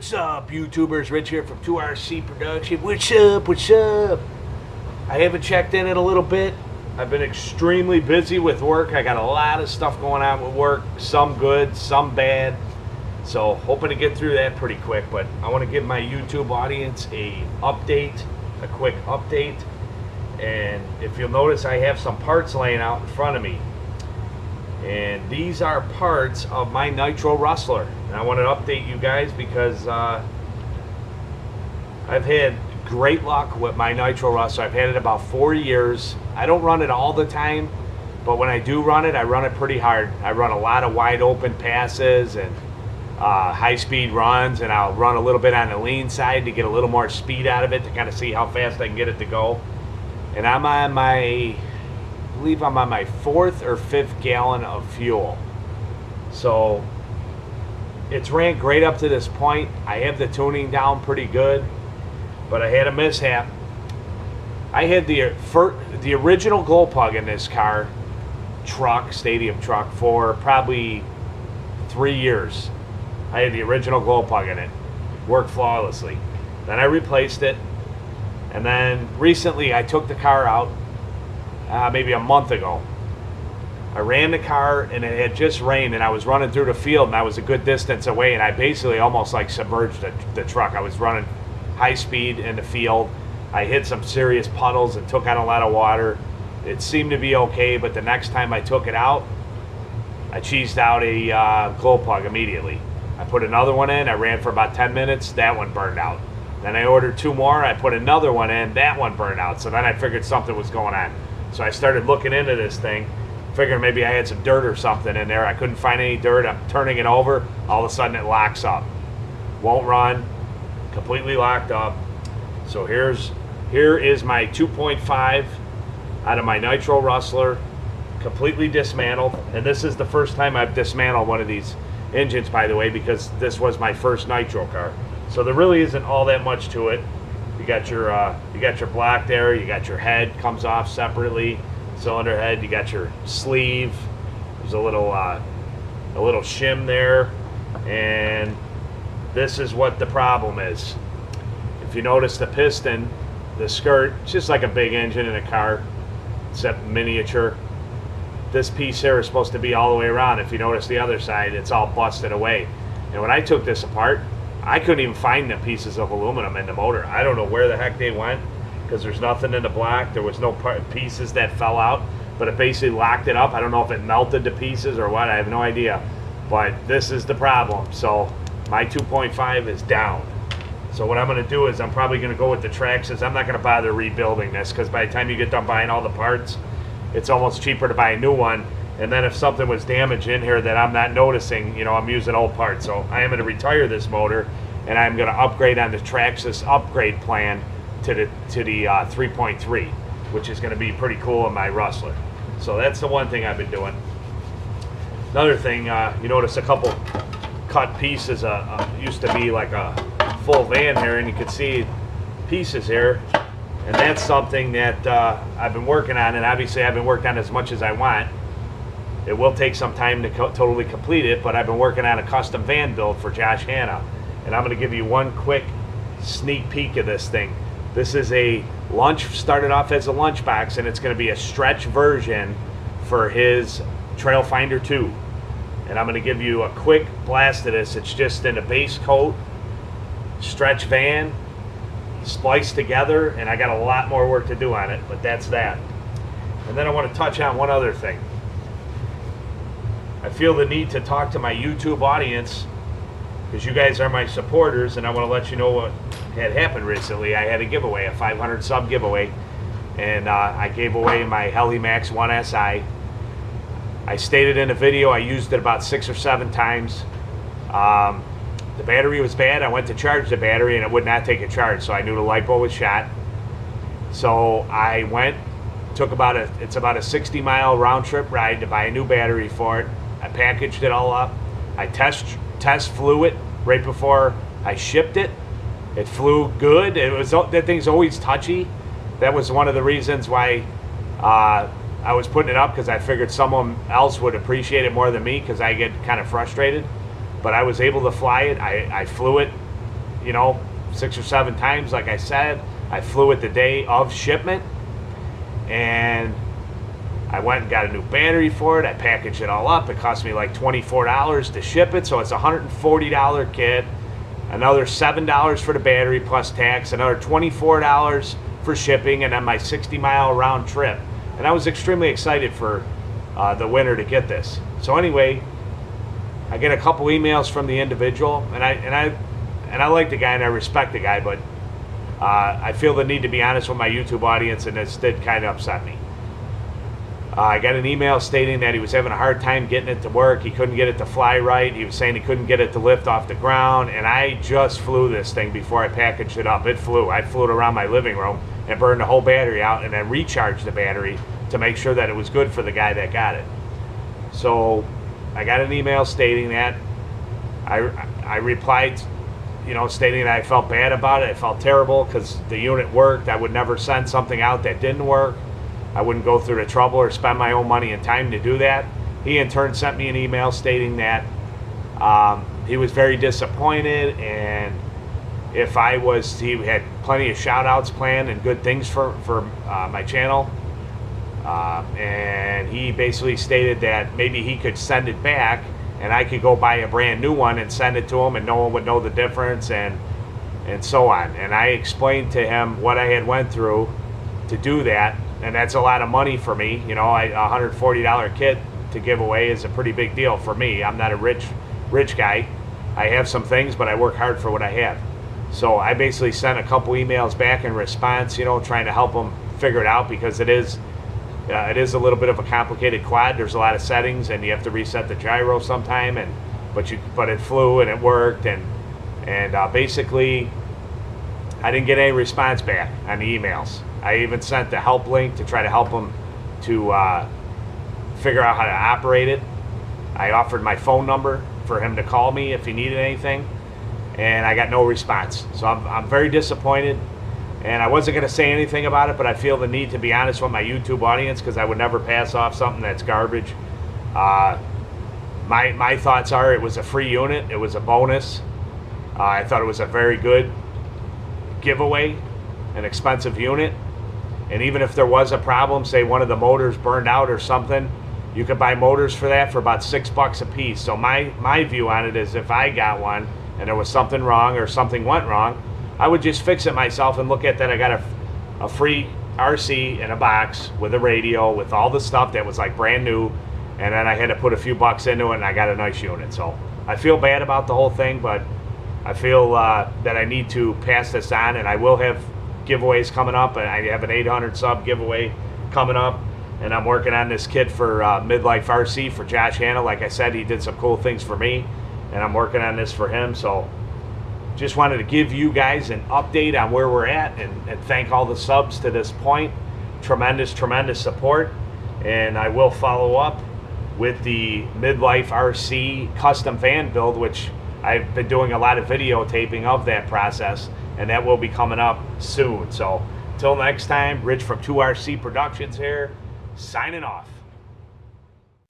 What's up, YouTubers? Rich here from 2RC Production. What's up? What's up? I haven't checked in a little bit. I've been extremely busy with work. I got a lot of stuff going on with work. Some good, some bad. So hoping to get through that pretty quick. But I want to give my YouTube audience a quick update. And if you'll notice, I have some parts laying out in front of me. And these are parts of my Nitro Rustler. And I want to update you guys because I've had great luck with my Nitro Rustler. I've had it about 4 years. I don't run it all the time, but when I do run it, I run it pretty hard. I run a lot of wide open passes and high speed runs, and I'll run a little bit on the lean side to get a little more speed out of it to kind of see how fast I can get it to go. And I'm on my, I believe I'm on my 4th or 5th gallon of fuel. So it's ran great up to this point. I have the tuning down pretty good, but I had a mishap. I had the original glow plug in this car, stadium truck, for probably 3 years. I had the original glow plug in it. Worked flawlessly. Then I replaced it. And then recently I took the car out, maybe a month ago. I ran the car and it had just rained, and I was running through the field, and I was a good distance away, and I basically almost like submerged the truck. I was running high speed in the field. I hit some serious puddles and took out a lot of water. It seemed to be okay, but the next time I took it out, I cheesed out a glow plug immediately. I put another one in. I ran for about 10 minutes. That one burned out. Then I ordered 2 more. I put another one in. That one burned out. So then I figured something was going on. So I started looking into this thing, figuring maybe I had some dirt or something in there. I couldn't find any dirt. I'm turning it over. All of a sudden it locks up. Won't run. Completely locked up. So here is my 2.5 out of my Nitro Rustler, completely dismantled. And this is the first time I've dismantled one of these engines, by the way, because this was my first Nitro car. So there really isn't all that much to it. You got your block there. You got your head comes off separately, cylinder head. You got your sleeve. There's a little shim there, and this is what the problem is. If you notice the piston, the skirt, it's just like a big engine in a car, except miniature. This piece here is supposed to be all the way around. If you notice the other side, it's all busted away. And when I took this apart, I couldn't even find the pieces of aluminum in the motor. I don't know where the heck they went, because there's nothing in the block. There was no pieces that fell out, but it basically locked it up. I don't know if it melted to pieces or what. I have no idea. But this is the problem. So my 2.5 is down. So what I'm going to do is I'm probably going to go with the Traxxas. I'm not going to bother rebuilding this, because by the time you get done buying all the parts, it's almost cheaper to buy a new one. And then if something was damaged in here that I'm not noticing, you know, I'm using old parts. So I am going to retire this motor, and I'm going to upgrade on the Traxxas upgrade plan to the 3.3, which is going to be pretty cool in my Rustler. So that's the one thing I've been doing. Another thing, you notice a couple cut pieces. Used to be like a full van here, and you can see pieces here. And that's something that I've been working on, and obviously I haven't worked on as much as I want. It will take some time to totally complete it, but I've been working on a custom van build for Josh Hanna. And I'm going to give you one quick sneak peek of this thing. This is a started off as a lunchbox, and it's going to be a stretch version for his Trail Finder 2. And I'm going to give you a quick blast of this. It's just in a base coat, stretch van, spliced together, and I got a lot more work to do on it, but that's that. And then I want to touch on one other thing. I feel the need to talk to my YouTube audience, because you guys are my supporters, and I want to let you know what had happened recently. I had a giveaway, a 500 sub giveaway, and I gave away my Helimax 1SI. I stated in the video I used it about 6 or 7 times. The battery was bad. I went to charge the battery, and it would not take a charge, so I knew the LiPo was shot. So I went, it's about a 60-mile round trip ride to buy a new battery for it. I packaged it all up. I test flew it right before I shipped it. It flew good. That thing's always touchy. That was one of the reasons why I was putting it up, because I figured someone else would appreciate it more than me, because I get kind of frustrated. But I was able to fly it. I flew it you know, 6 or 7 times, like I said. I flew it the day of shipment, and I went and got a new battery for it. I packaged it all up. It cost me like $24 to ship it, so it's a $140 kit. Another $7 for the battery plus tax, another $24 for shipping, and then my 60-mile round trip. And I was extremely excited for the winter to get this. So anyway, I get a couple emails from the individual, and I like the guy and I respect the guy, but I feel the need to be honest with my YouTube audience, and this did kind of upset me. I got an email stating that he was having a hard time getting it to work. He couldn't get it to fly right. He was saying he couldn't get it to lift off the ground. And I just flew this thing before I packaged it up. It flew. I flew it around my living room and burned the whole battery out and then recharged the battery to make sure that it was good for the guy that got it. So I got an email stating that. I replied, you know, stating that I felt bad about it. I felt terrible because the unit worked. I would never send something out that didn't work. I wouldn't go through the trouble or spend my own money and time to do that. He in turn sent me an email stating that he was very disappointed, and if he had plenty of shout outs planned and good things for my channel. And he basically stated that maybe he could send it back and I could go buy a brand new one and send it to him, and no one would know the difference, and so on. And I explained to him what I had went through to do that. And that's a lot of money for me. You know, a $140 kit to give away is a pretty big deal for me. I'm not a rich guy. I have some things, but I work hard for what I have. So I basically sent a couple emails back in response, you know, trying to help them figure it out, because it is a little bit of a complicated quad. There's a lot of settings, and you have to reset the gyro sometime. But it flew and it worked, and basically I didn't get any response back on the emails. I even sent the help link to try to help him to figure out how to operate it. I offered my phone number for him to call me if he needed anything, and I got no response. So I'm very disappointed, and I wasn't going to say anything about it, but I feel the need to be honest with my YouTube audience, because I would never pass off something that's garbage. My thoughts are it was a free unit. It was a bonus. I thought it was a very good giveaway, an expensive unit. And even if there was a problem, say one of the motors burned out or something, you could buy motors for that for about $6 a piece. So my view on it is, if I got one and there was something wrong or something went wrong, I would just fix it myself and look at that I got a free RC in a box with a radio with all the stuff that was like brand new, and then I had to put a few bucks into it and I got a nice unit. So I feel bad about the whole thing, but I feel that I need to pass this on, and I will have giveaways coming up, and I have an 800 sub giveaway coming up, and I'm working on this kit for Midlife RC for Josh Hanna. Like I said, he did some cool things for me, and I'm working on this for him. So just wanted to give you guys an update on where we're at, and thank all the subs to this point. Tremendous support, and I will follow up with the Midlife RC custom fan build, which I've been doing a lot of videotaping of that process, and that will be coming up soon. So till next time, Rich from 2RC Productions here, signing off.